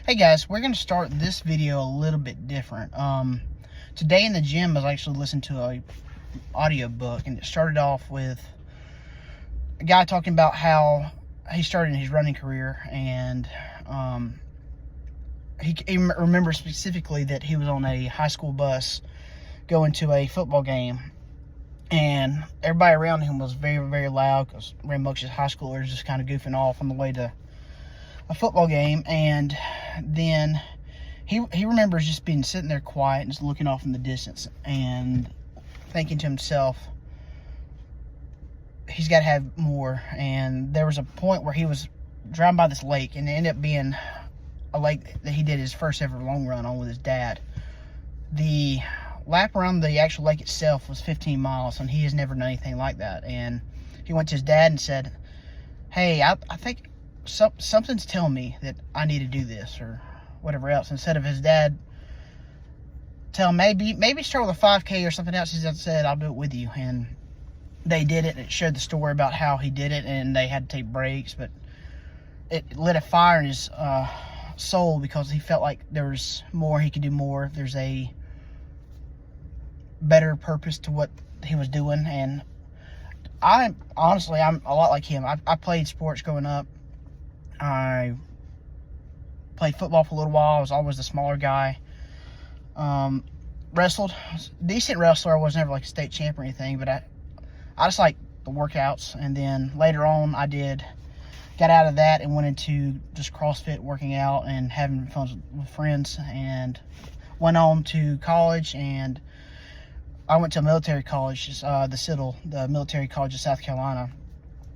Hey guys, we're going to start this video a little bit different. Today in the gym I was actually listening to a audio book, and it started off with a guy talking about how he started his running career, and he remembers specifically that he was on a high school bus going to a football game, and everybody around him was very, very loud because rambunctious high schoolers just kind of goofing off on the way to a football game. And then he remembers just being sitting there quiet and just looking off in the distance and thinking to himself, he's got to have more. And there was a point where he was driving by this lake, and it ended up being a lake that he did his first ever long run on with his dad. The lap around the actual lake itself was 15 miles, and he has never done anything like that. And he went to his dad and said, hey, I think something's telling me that I need to do this or whatever else. Instead of his dad telling maybe start with a 5K or something else, he said, I'll do it with you. And they did it, and it showed the story about how he did it, and they had to take breaks, but it lit a fire in his soul because he felt like there was more, he could do more. There's a better purpose to what he was doing. And I'm a lot like him. I played sports growing up. I played football for a little while. I was always the smaller guy. Wrestled. Decent wrestler. I was never like a state champ or anything, but I just like the workouts. And then later on, got out of that and went into just CrossFit, working out and having fun with friends, and went on to college. And I went to a military college, the military college of South Carolina.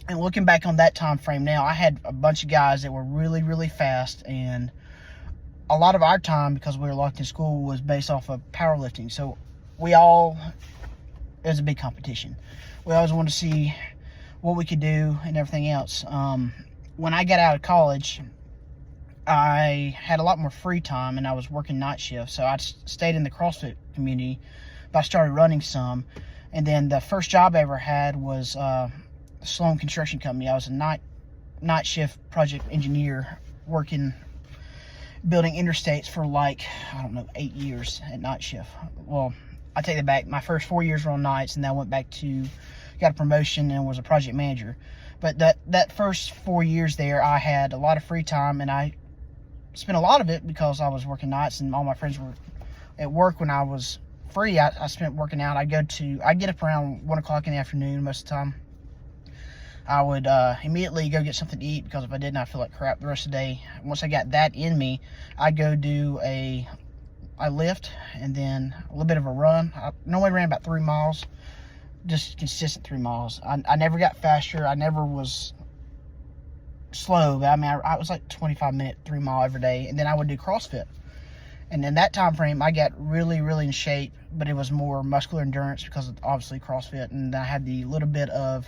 And looking back on that time frame now, I had a bunch of guys that were really, really fast, and a lot of our time, because we were locked in school, was based off of powerlifting. So it was a big competition. We always wanted to see what we could do and everything else. When I got out of college, I had a lot more free time, and I was working night shift, so I stayed in the CrossFit community, but I started running some. And then the first job I ever had was Sloan Construction Company. I was a night shift project engineer building interstates for 8 years at night shift. Well, I take that back. My first 4 years were on nights, and then I went back got a promotion and was a project manager. But that first 4 years there, I had a lot of free time, and I spent a lot of it because I was working nights, and all my friends were at work. When I was free, I spent working out. I'd get up around 1 o'clock in the afternoon most of the time. I would immediately go get something to eat, because if I didn't, I'd feel like crap the rest of the day. Once I got that in me, I'd go do a lift and then a little bit of a run. I normally ran about 3 miles, just consistent 3 miles. I never got faster. I never was slow, but I was like 25-minute 3 mile every day. And then I would do CrossFit. And in that time frame, I got really, really in shape, but it was more muscular endurance because of obviously CrossFit. And I had the little bit of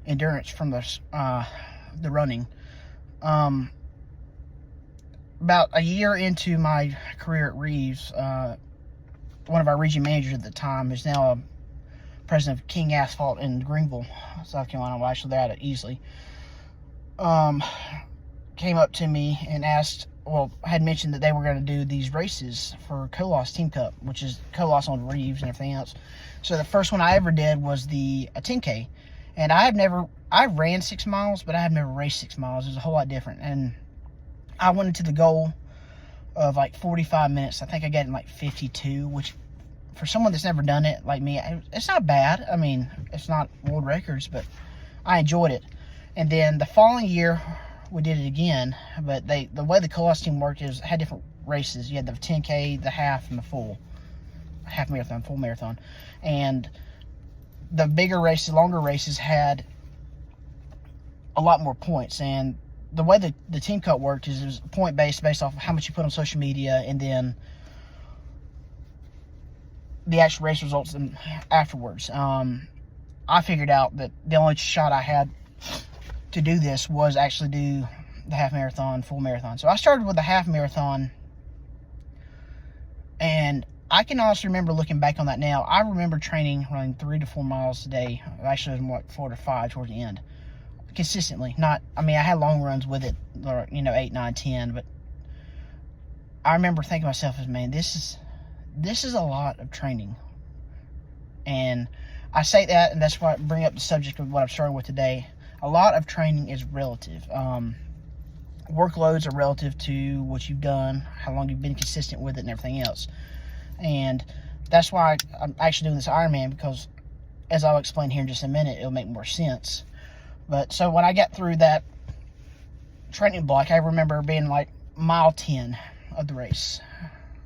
endurance from the running. About a year into my career at Reeves, one of our region managers at the time is now a president of King Asphalt in Greenville, South Carolina. Well, actually, they're out of Easley. Came up to me and had mentioned that they were going to do these races for Colas Team Cup, which is Colas on Reeves and everything else. So the first one I ever did was a 10K. And I ran 6 miles, but I have never raced 6 miles. It was a whole lot different. And I went into the goal of 45 minutes. I think I got in 52, which for someone that's never done it like me, it's not bad. I mean, it's not world records, but I enjoyed it. And then the following year, we did it again. But the way the Colas team worked is it had different races. You had the 10K, the half, and the full marathon, full marathon. And the bigger races, longer races had a lot more points. And the way the team cut worked is it was point based off of how much you put on social media, and then the actual race results afterwards. I figured out that the only shot I had to do this was actually do the half marathon, full marathon. So I started with the half marathon, and I can honestly remember looking back on that now. I remember running 3 to 4 miles a day. Actually, it was more like 4 to 5 towards the end. consistently. Not, I mean, I had long runs with it, 8, 9, 10, but I remember thinking to myself, man, this is a lot of training. And I say that, and that's why I bring up the subject of what I'm starting with today. A lot of training is relative. Workloads are relative to what you've done, how long you've been consistent with it, and everything else. And that's why I'm actually doing this Ironman, because as I'll explain here in just a minute, it'll make more sense. But so when I got through that training block, I remember being like mile 10 of the race.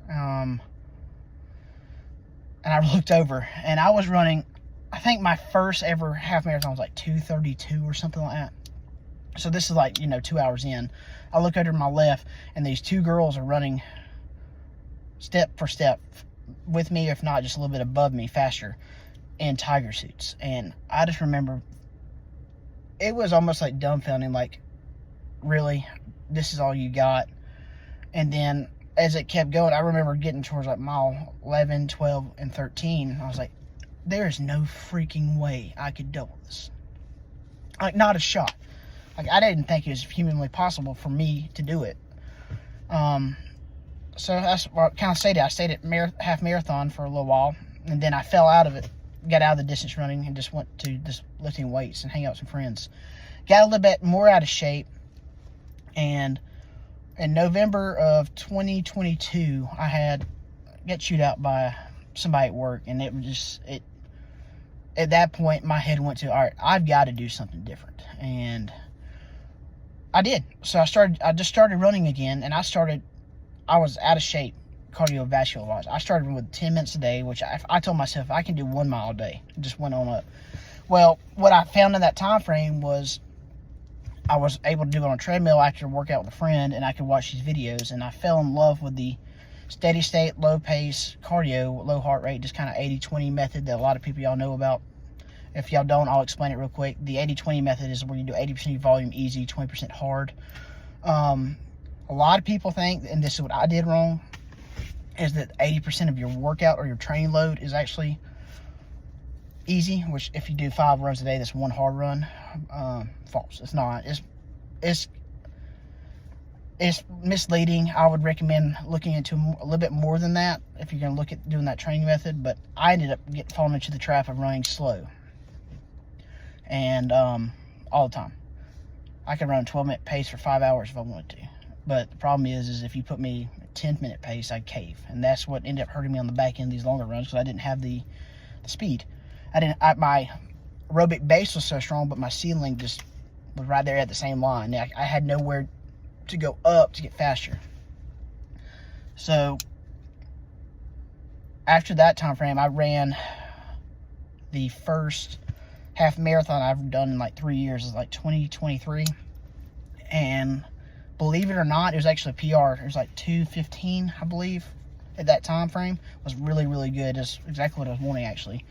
And I looked over, and I was running, I think my first ever half marathon was like 2:32 or something like that. So this is like, 2 hours in. I look over to my left, and these two girls are running step for step with me, if not just a little bit above me, faster, in tiger suits. And I just remember, it was almost like dumbfounding, like, really? This is all you got? And then as it kept going, I remember getting towards like mile 11, 12, and 13. I was like, there is no freaking way I could double this. Like, not a shot. Like, I didn't think it was humanly possible for me to do it. So that's what I kind of stayed at. I stayed at half marathon for a little while, and then I fell out of it, got out of the distance running, and just went to just lifting weights and hanging out with some friends. Got a little bit more out of shape, and in November of 2022, I got chewed out by somebody at work, and it was just, at that point, my head went to, all right, I've got to do something different. And I did. So I just started running again, and I was out of shape cardiovascular wise. I started with 10 minutes a day, which I told myself I can do 1 mile a day. It just went on up. Well, what I found in that time frame was I was able to do it on a treadmill after a workout with a friend, and I could watch these videos, and I fell in love with the steady state, low pace cardio, low heart rate, just kind of 80-20 method that a lot of people y'all know about. If y'all don't, I'll explain it real quick. The 80-20 method is where you do 80% of your volume easy, 20% hard. A lot of people think, and this is what I did wrong, is that 80% of your workout or your training load is actually easy, which if you do 5 runs a day, that's 1 hard run. False. It's not. It's misleading. I would recommend looking into a little bit more than that if you're going to look at doing that training method. But I ended up falling into the trap of running slow, and all the time. I could run a 12-minute pace for 5 hours if I wanted to. But the problem is if you put me at a 10-minute pace, I'd cave, and that's what ended up hurting me on the back end of these longer runs, because I didn't have the speed. My aerobic base was so strong, but my ceiling just was right there at the same line. I had nowhere to go up to get faster. So after that time frame, I ran the first half marathon I've done in like 3 years. It's like 2023, and believe it or not, it was actually a PR. It was like 2:15, I believe, at that time frame. It was really, really good. It's exactly what I was wanting, actually.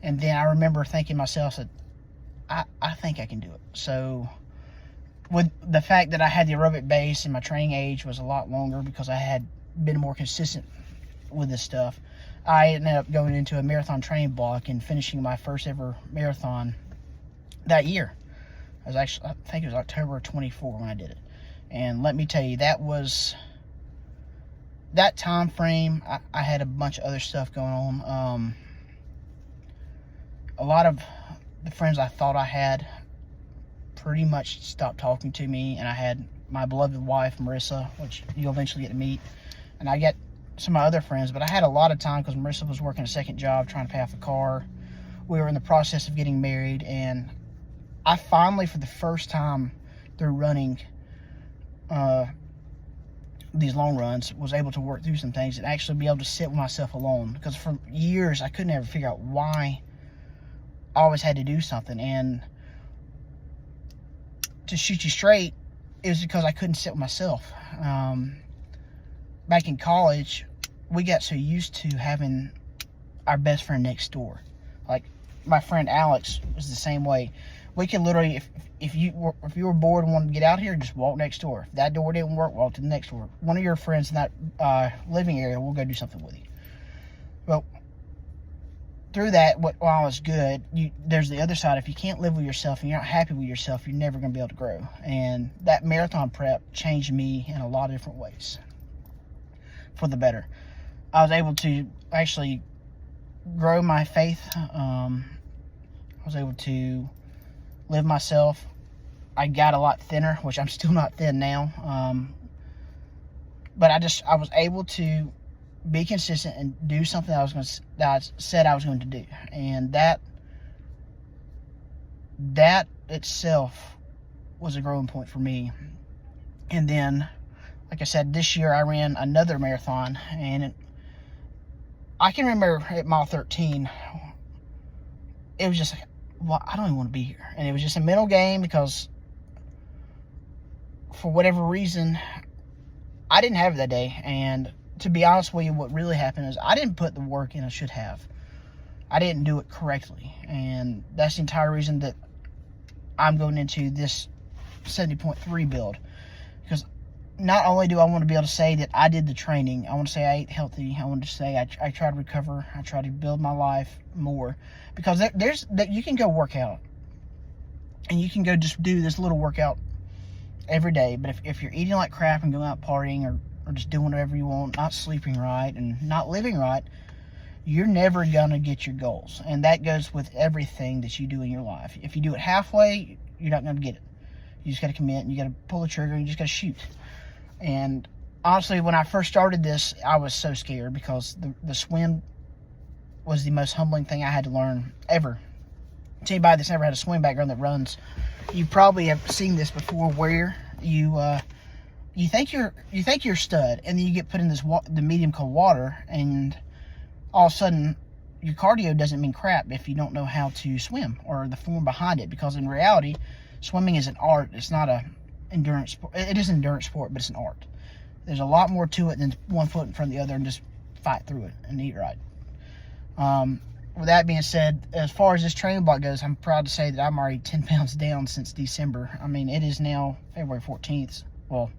And then I remember thinking to myself that I think I can do it. So with the fact that I had the aerobic base and my training age was a lot longer because I had been more consistent with this stuff, I ended up going into a marathon training block and finishing my first ever marathon that year. I think it was October 24 when I did it. And let me tell you, that time frame, I had a bunch of other stuff going on. A lot of the friends I thought I had pretty much stopped talking to me, and I had my beloved wife, Marissa, which you'll eventually get to meet, and I get some of my other friends, but I had a lot of time because Marissa was working a second job trying to pay off a car. We were in the process of getting married, and I finally, for the first time through running these long runs, was able to work through some things and actually be able to sit with myself alone, because for years I couldn't ever figure out why I always had to do something. And to shoot you straight, it was because I couldn't sit with myself. Back in college, we got so used to having our best friend next door. Like, my friend Alex was the same way. We could literally, if you were bored and wanted to get out here, just walk next door. If that door didn't work, walk to the next door. One of your friends in that living area will go do something with you. Well, through that, while it's good, there's the other side. If you can't live with yourself and you're not happy with yourself, you're never going to be able to grow. And that marathon prep changed me in a lot of different ways for the better. I was able to actually grow my faith. I was able to live myself. I got a lot thinner, which I'm still not thin now. But I was able to be consistent and do something that I said I was going to do. And that itself was a growing point for me. And then, like I said, this year I ran another marathon, and I can remember at mile 13, it was just like, well, I don't even want to be here. And it was just a mental game because for whatever reason, I didn't have it that day. And to be honest with you, what really happened is I didn't put the work in I should have. I didn't do it correctly. And that's the entire reason that I'm going into this 70.3 build. Because not only do I want to be able to say that I did the training, I want to say I ate healthy. I want to say I tried to recover. I tried to build my life more. Because you can go work out. And you can go just do this little workout every day. But if you're eating like crap and going out partying or just doing whatever you want, not sleeping right and not living right, you're never going to get your goals. And that goes with everything that you do in your life. If you do it halfway, you're not going to get it. You just got to commit, and you got to pull the trigger, and you just got to shoot. And honestly, when I first started this, I was so scared because the swim was the most humbling thing I had to learn ever. To anybody that's never had a swim background that runs, you probably have seen this before, where you think you're a stud, and then you get put in the medium cold water, and all of a sudden your cardio doesn't mean crap if you don't know how to swim or the form behind it. Because in reality, swimming is an art. It's not a endurance sport. It is an endurance sport, but it's an art. There's a lot more to it than one foot in front of the other and just fight through it and eat right. With that being said, as far as this training block goes, I'm proud to say that I'm already 10 pounds down since December. I mean, it is now February 14th. Well,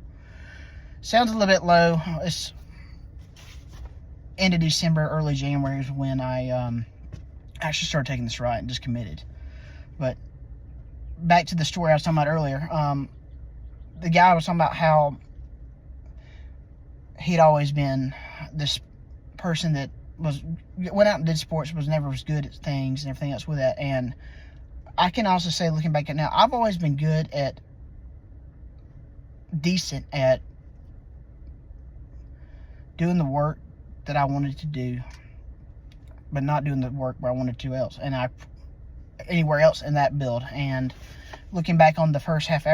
sounds a little bit low. It's end of December, early January is when I actually started taking this right and just committed. But back to the story I was talking about earlier. The guy was talking about how he'd always been this person that went out and did sports, was never as good at things and everything else with that. And I can also say, looking back at now, I've always been decent at doing the work that I wanted to do, but not doing the work where I wanted to anywhere else in that build. And looking back on the first half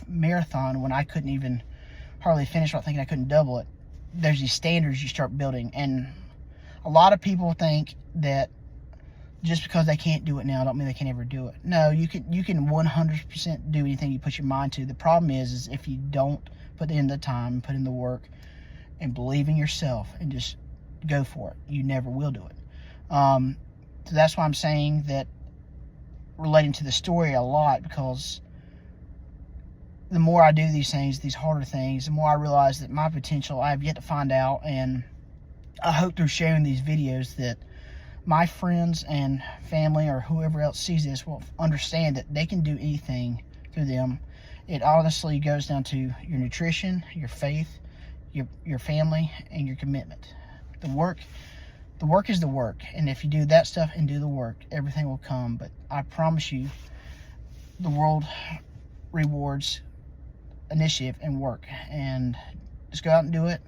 marathon, when I couldn't even hardly finish, thinking I couldn't double it, there's these standards you start building. And a lot of people think that just because they can't do it now don't mean they can ever do it. No, you can 100% do anything you put your mind to. The problem is if you don't put in the time, put in the work, and believe in yourself and just go for it, you never will do it. So that's why I'm saying that, relating to the story a lot, because the more I do these things, these harder things, the more I realize that my potential I have yet to find out. And I hope through sharing these videos that my friends and family or whoever else sees this will understand that they can do anything through them. It honestly goes down to your nutrition, your faith, your family, and your commitment. The work is the work. And if you do that stuff and do the work, everything will come. But I promise you, the world rewards initiative and work. And just go out and do it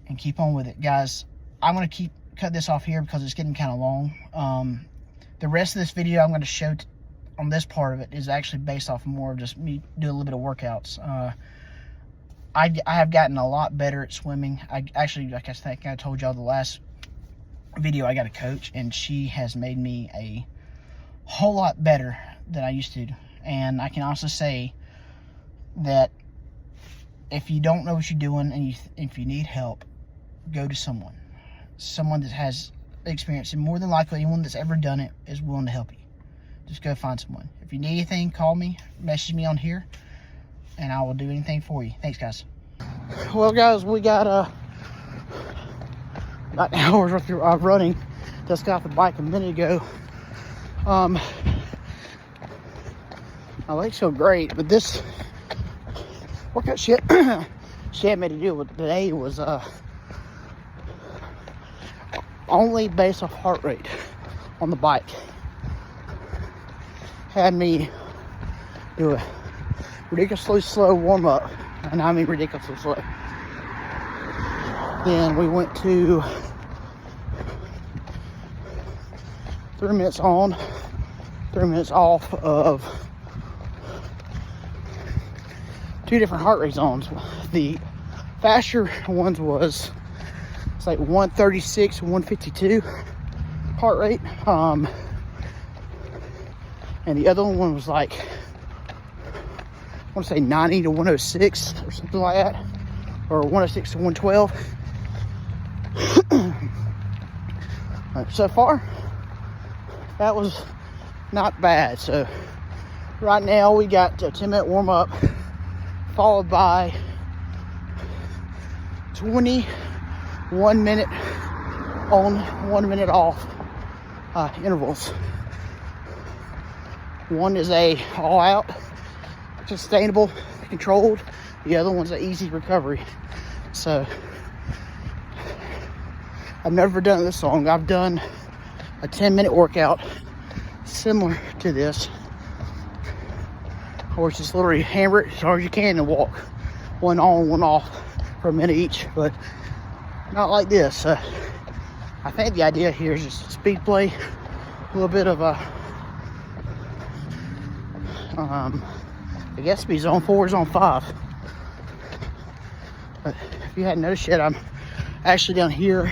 and keep on with it. Guys, I'm going to cut this off here because it's getting kind of long. The rest of this video I'm going to show on this part of it is actually based off more of just me doing a little bit of workouts. I have gotten a lot better at swimming. I actually, like I think I told y'all the last video, I got a coach, and she has made me a whole lot better than I used to. And I can also say that if you don't know what you're doing and if you need help, go to someone that has experience, and more than likely anyone that's ever done it is willing to help you. Just go find someone. If you need anything, call me, message me on here, and I will do anything for you. Thanks, guys. Well, guys, we got about an hour's worth of running just got off the bike a minute ago. My legs feel great, but this workout she had me to deal with today was only based off heart rate on the bike. Had me do a ridiculously slow warm up, and I mean ridiculously slow. Then we went to 3 minutes on, 3 minutes off of 2 different heart rate zones. The faster ones was it's like 136, 152 heart rate. And the other one was like, I want to say 90 to 106 or something like that, or 106 to 112. So far, that was not bad. So right now we got a 10-minute warm up, followed by 21 minute on, 1 minute off intervals. One is a all out, sustainable, controlled. The other one's an easy recovery. So I've never done this long. I've done a 10-minute workout similar to this, or it's just literally hammer it as hard as you can and walk. One on, one off for a minute each, but not like this. I think the idea here is just speed play, a little bit of a I guess it'd be zone 4, zone 5. But if you hadn't noticed yet, I'm actually down here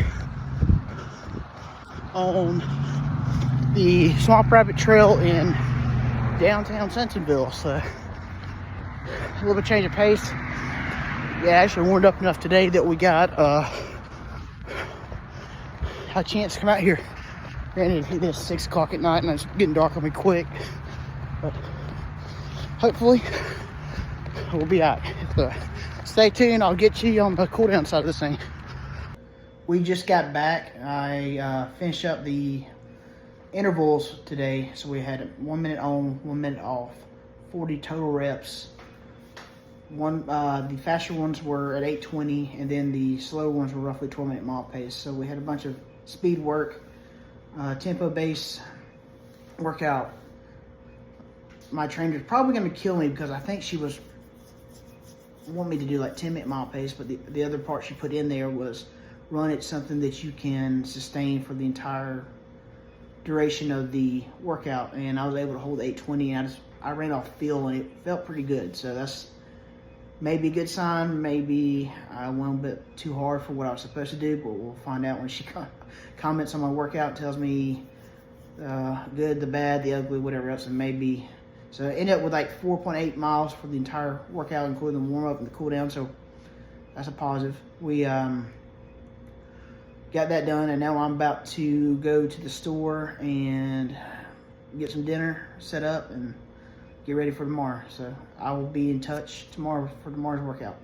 on the Swamp Rabbit Trail in downtown Simpsonville. So a little bit change of pace. Yeah, actually warmed up enough today that we got a chance to come out here. Granted, it is 6 o'clock at night and it's getting dark on me quick, but hopefully we'll be out. So stay tuned. I'll get you on the cool down side of this thing. We just got back. I finished up the intervals today. So we had 1 minute on, 1 minute off, 40 total reps. The faster ones were at 8:20, and then the slow ones were roughly 12-minute mile pace. So we had a bunch of speed work, tempo-based workout. My trainer's probably going to kill me because I think she was wanting me to do like 10-minute mile pace, but the other part she put in there was run at something that you can sustain for the entire duration of the workout. And I was able to hold 8:20, and I ran off feel, and it felt pretty good. So that's maybe a good sign. Maybe I went a bit too hard for what I was supposed to do, but we'll find out when she comments on my workout, tells me good, the bad, the ugly, whatever else, and maybe. So I ended up with like 4.8 miles for the entire workout, including the warm up and the cool down. So that's a positive. We got that done, and now I'm about to go to the store and get some dinner set up and get ready for tomorrow. So I will be in touch tomorrow for tomorrow's workout.